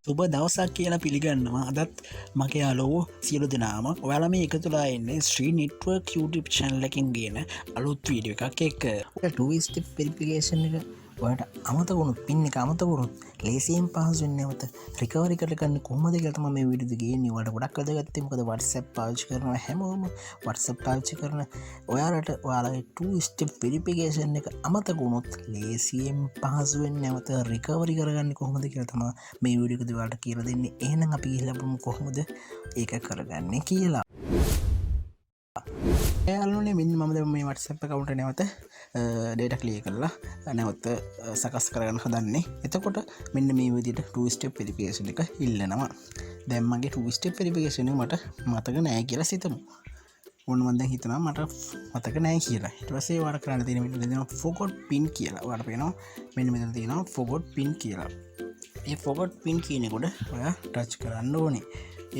සුබ දවසක් කියලා පිළිගන්නවා අදත් මගේ යාලෝ සියලු දෙනාම ඔයාලා මේ එකතුලා එන්නේ ශ්‍රී නෙට්වර්ක් YouTube channel එකකින් ගේන අලුත් වීඩියෝ එකක් එක්ක. ඔයාලා 2 step verification එක ඔයාලට අමතක වුණොත් පින් එක අමතක වුණොත් ලේසියෙන් පහසුවෙන් නැවත රිකවරි කරගන්න කොහොමද කියලා තමයි මේ වීඩියෝ එක ගේන්නේ. ඔයාලට ගොඩක් වැදගත්. මොකද WhatsApp පාවිච්චි කරන හැමෝම WhatsApp පාවිච්චි කරන ඔයාලට ඔයාලගේ 2 step verification එක අමතක වුණොත් ලේසියෙන් පහසුවෙන් නැවත රිකවරි කරගන්න කොහොමද කියලා තමයි මේ වීඩියෝ එක ඔයාලට කියලා දෙන්නේ. එහෙනම් අපි ගිහලා බලමු කොහොමද ඒක කරගන්නේ කියලා. යාළුවනේ මෙන්න මම දැන් මේ WhatsApp account එක නැවත data clear කරලා නැවත සකස් කරගන්න හදන්නේ. එතකොට මෙන්න මේ විදිහට 2 step verification එක ඉල්ලනවා. දැන් මගේ 2 step verification එක මට මතක නැහැ කියලා සිතමු. ඔන්න මම දැන් හිතනවා මට මතක නැහැ කියලා. ඊට පස්සේ ඔයාලා කරන්න තියෙන මෙන්න දෙනවා forgot pin කියලා. ඔයාලට පේනවා මෙන්න මෙතන තියෙනවා forgot pin කියලා. මේ forgot pin කියන එකට ඔයා ටච් කරන්න ඕනේ.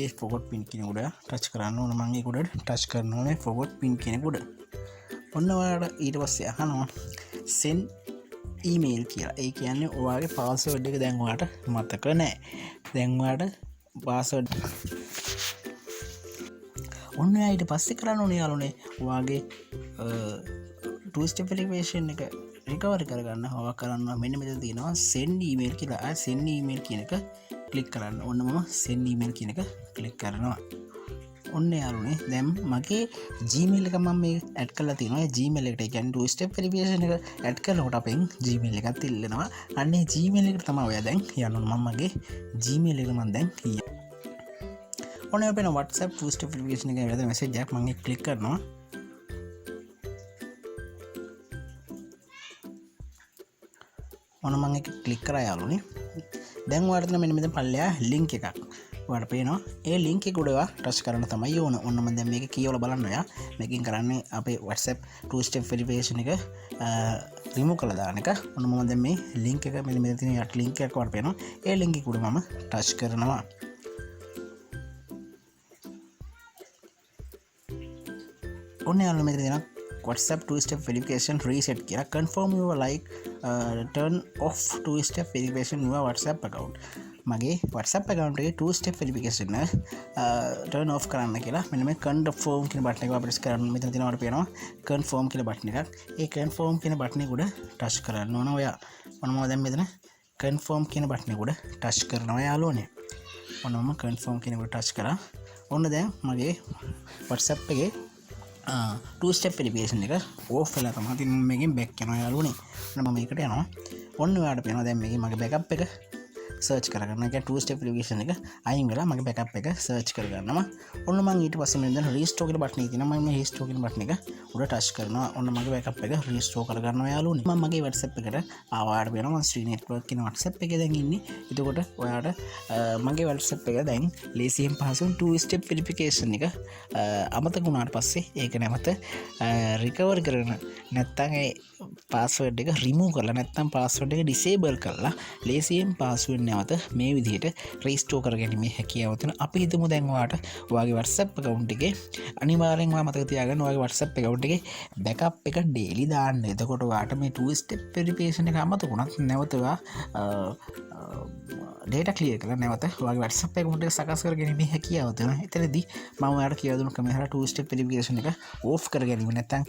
ඒ forgot pin කියන උඩ ටච් කරන්න ඕන. මම ඒක උඩ ටච් කරන්න ඕනේ forgot pin කියන උඩ. ඔන්න ඔයාලට ඊට පස්සේ අහනවා send email කියලා. ඒ කියන්නේ ඔයාගේ password එක දැන් ඔයාලට මතක නැහැ. දැන් ඔයාලට password ඔන්න ඊට පස්සේ කරන්න ඕනේ යාළුවනේ ඔයාගේ 2 step verification එක recovery කරගන්න ඔයා කරන්න මෙන්න මෙතන තියෙනවා send email කියලා. ආ send email කියන එක ක්ලික් කරන්න. ඔන්න මම send email කියන එක ක්ලික් කරනවා. ඔන්න යාළුවනේ දැන් මගේ Gmail එක මම මේ ඇඩ් කරලා තියෙනවා. ඒ Gmail එකට කියන්නේ 2 step verification එක ඇඩ් කරනකොට අපෙන් Gmail එකත් ඉල්ලනවා. අන්න ඒ Gmail එකට තමයි ඔයා දැන් යන්න ඕන. මම මගේ Gmail එක මම දැන් ඔන්න අපේ WhatsApp 2 step verification එකේ වැද message එකක් මම ක්ලික් කරනවා. ඔන්න මම ඒක ක්ලික් කරා යාළුවනේ. දැන් ඔයාලට මෙන්න මෙතන පල්ලෙහා link එකක් ඔයාලට පේනවා. ඒ link එක උඩ ඔයා ටච් කරන්න තමයි ඕන. ඔන්න මම දැන් මේක කියවලා බලන්න ඔයා. මේකෙන් කරන්නේ අපේ WhatsApp 2 step verification එක remove කරලා දාන එක. ඔන්න මම දැන් මේ link එක මෙන්න මෙතන තියෙන යට link එකක් ඔයාලට පේනවා. ඒ link එක උඩ මම ටච් කරනවා. ඔන්න යාළුවනේ මෙතන තියෙනවා WhatsApp 2 step verification reset කියලා. confirm your like turn off 2 step verification your WhatsApp account. මගේ WhatsApp account එකේ 2 step verification එක turn off කරන්න කියලා මෙන්න මේ confirm කියන බටන් එක ප්‍රෙස් කරන්න. මෙතන තියෙනවා අපිට පේනවා confirm කියලා බටන් එකක්. ඒ confirm කියන බටන් එක උඩ ටච් කරන්න ඕන ඔයා. ඔන්න මම දැන් මෙතන confirm කියන බටන් එක උඩ ටච් කරනවා යාළුවනේ. ඔන්න මම confirm කියන එක උඩ ටච් කරා. ඔන්න දැන් මගේ WhatsApp එකේ 2 step verification එක off වෙලා තමයි. ඉතින් මේකෙන් back යනවා යාළුවනේ. මම මේකට යනවා. ඔන්න ඔයාලට පේනවා දැන් මේකේ මගේ backup එක search කරගන්න. ඒ කියන්නේ 2 step verification එක අයින් වෙලා මගේ backup එක search කරගන්නවා. ඔන්න මම ඊට පස්සේ මෙන්න දැන් restore කියන බටන් එක තියෙනවා. මම මේ restore කියන බටන් එක උඩ touch කරනවා. ඔන්න මගේ backup එක restore කරගන්නවා යාළුවනේ. මම මගේ WhatsApp එකට ආවාට වෙනවා. මම ශ්‍රී network කියන WhatsApp එකේ දැන් ඉන්නේ. එතකොට ඔයාලට මගේ WhatsApp එක දැන් ලේසියෙන් පහසුවෙන් 2 step verification එක අමතක වුණාට පස්සේ ඒක නැවත recover කරගෙන නැත්තම් ඒ password එක remove කරලා නැත්තම් password එක disable කරලා ලේසියෙන් password නැවත මේ විදිහට restore කරගැනීමේ හැකියාව තියෙනවා. අපි හිතමු දැන් ඔයාට ඔයාගේ WhatsApp account එකේ අනිවාර්යෙන්ම ඔයා මතක තියාගන්න ඔයාගේ WhatsApp account එකේ backup එක daily දාන්න. එතකොට ඔයාට මේ 2 step verification එක අමතක වුණත් නැවත ඔයා data clear කරලා නැවත ඔයාගේ WhatsApp account එක සකස් කරගැනීමේ හැකියාව තියෙනවා. එතනදී මම ඔයාලට කියලා දුන්න ක්‍රමය හරහා 2 step verification එක off කරගැනීම නැත්තම්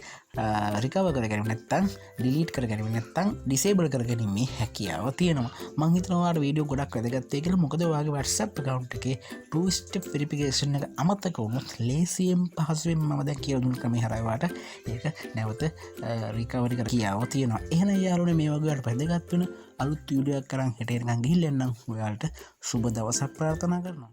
recover කරගැනීම නැත්තම් delete කරගැනීම නැත්තම් disable කරගැනීමේ හැකියාව තියෙනවා. මම හිතනවා ඔයාලට වීඩියෝ ගොඩක් වැදගත් වෙයි කියලා. මොකද ඔයාගේ WhatsApp account එකේ 2 step verification එක අමතක වුණොත් ලේසියෙන් පහසුවෙන් මම දැන් කියලා දුන්න ක්‍රමය හරහා ඔයාලට ඒක නැවත recovery කර කියාව තියෙනවා. එහෙනම් යාළුවනේ මේ වගේ ඔයාලට වැදගත් වෙන අලුත් වීඩියෝ එකක් කරන් හෙට එනකන් ගිහින් එන්නම්. ඔයාලට සුබ දවසක් ප්‍රාර්ථනා කරනවා.